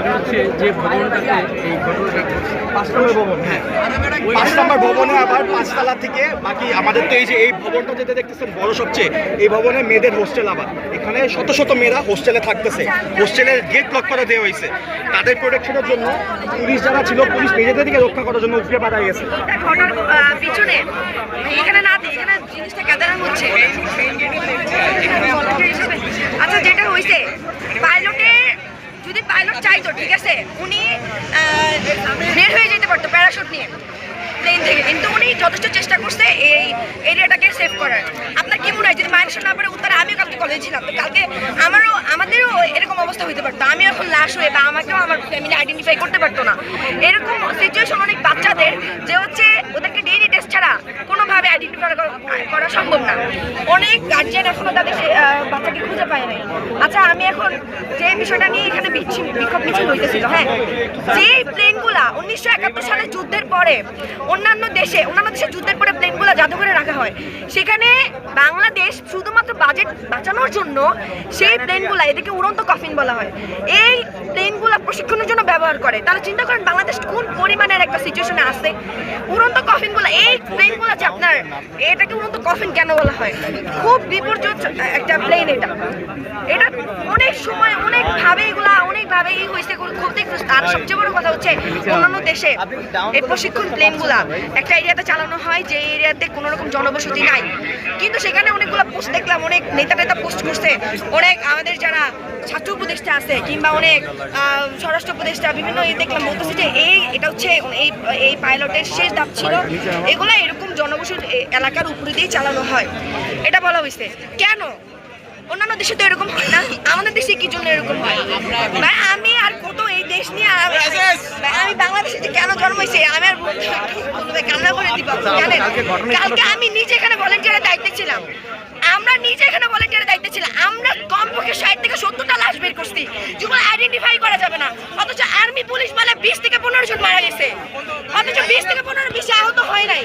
সেটা হচ্ছে যে ভবনটাতে এই ঘটনাটা ঘটছে 5 নম্বর ভবন, হ্যাঁ 5 নম্বর ভবনে আবার 5 তলা থেকে বাকি আমাদের তো এই যে এই ভবনটা যেটা দেখতেছেন বড় সবচেয়ে, এই ভবনে মেয়েদের হোস্টেল, আবার এখানে শত শত মেয়েরা হোস্টেলে থাকতেছে, হোস্টেলের গেট লক করে দেওয়া হয়েছে তাদের প্রোটেকশনের জন্য। পুলিশ যারা ছিল, পুলিশ নিজেদের দিকে রক্ষা করার জন্য উপরে পাঠাই গেছে। পিছনে এখানে না, এখানে জিনিসটা গ্যাদারিং হচ্ছে। আচ্ছা, যেটা হয়েছে পাইলটে, যদি পাইলট চাইতো ঠিক আছে, উনি বের হয়ে যেতে পারতো প্যারাশুট নিয়ে প্লেন থেকে, কিন্তু উনি যথেষ্ট চেষ্টা করছে এই এরিয়াটাকে সেভ করার। আপনার কি মনে হয় যদি মাইনেশন না পারে উত্তরে? আমিও কালকে কলেজে ছিলাম, তো কালকে আমাদেরও এরকম অবস্থা হইতে পারতো, আমিও এখন লাশ হয়ে বা আমাকেও আমার ফ্যামিলি আইডেন্টিফাই করতে পারতো না। এরকম সিচুয়েশন অনেক বাচ্চাদের, যে হচ্ছে ওদেরকে ডেইলি টেস্ট ছাড়া কোনোভাবে আইডেন্টিফাই করা সম্ভব না। অনেক গার্জিয়ান এখনো তাদের বাচ্চাকে খুঁজে পায় নাই। আচ্ছা, আমি এখন যে বিষয়টা নিয়ে এখানে বিক্ষোভ মিছিল হইতেছিল, হ্যাঁ, যে প্লেনগুলা 1971 সালে যুদ্ধের পরে অন্যান্য দেশে যুদ্ধের পরে প্লেনগুলো জাদুঘরে রাখা হয়, সেখানে বাংলাদেশ শুধুমাত্র বাজেট বাঁচানোর জন্য সেই প্লেনগুলা, এদেরকে উড়ন্ত কফিন বলা হয়, এই প্লেনগুলা প্রশিক্ষণের জন্য ব্যবহার করে। তাহলে চিন্তা করেন বাংলাদেশ কোন পরিমাণের একটা সিচুয়েশনে আছে। উড়ন্ত কফিনগুলা, এই প্লেনগুলা যে আপনার, এটাকে উড়ন্ত কফিন কেন বলা হয়? খুব বিপর্যয় একটা প্লেন এটা অনেক সময় অনেকভাবে এই হয়েছে ক্ষতিগ্রস্ত। আর সবচেয়ে বড় কথা হচ্ছে অন্যান্য দেশে এই প্রশিক্ষণ প্লেনগুলা একটা এরিয়াতে চালানো হয় যে এরিয়াতে কোনো রকম জনবসতি নাই, কিন্তু সেখানে অনেকগুলো পোস্ট দেখলাম, অনেক নেতা পোস্ট করছে, অনেক আমাদের যারা ছাত্র উপদেষ্টা আছে কিংবা অনেক স্বরাষ্ট্র উপদেষ্টা বিভিন্ন দেখলাম বলতেছে যে এটা হচ্ছে এই পাইলটের শেষ ধাপ ছিল, এগুলো এরকম জনবসতি এলাকার উপরে দিয়ে চালানো হয়। এটা বলা হয়েছে কেন? অন্যান্য দেশে তো এরকম হয় না, আমাদের দেশে কি জন্য এরকম হয়? ভাই, আমি আর কত এই দেশ নিয়ে, আমি বাংলাদেশে যে কেন জন্মাইছি আমি আর কান্না করে দিব জানেন। কালকে আমি নিজে এখানে ভলেন্টিয়ারের দায়িত্বে ছিলাম, আমরা কমপক্ষে 60 থেকে 70টা লাশ বের করছি, যেগুলো আইডেন্টিফাই করা যাবে না। অথচ আর্মি পুলিশ বলে 20 থেকে 15 জন মারা গেছে, অথচ 20 থেকে 15 বেশি আহত হয় নাই।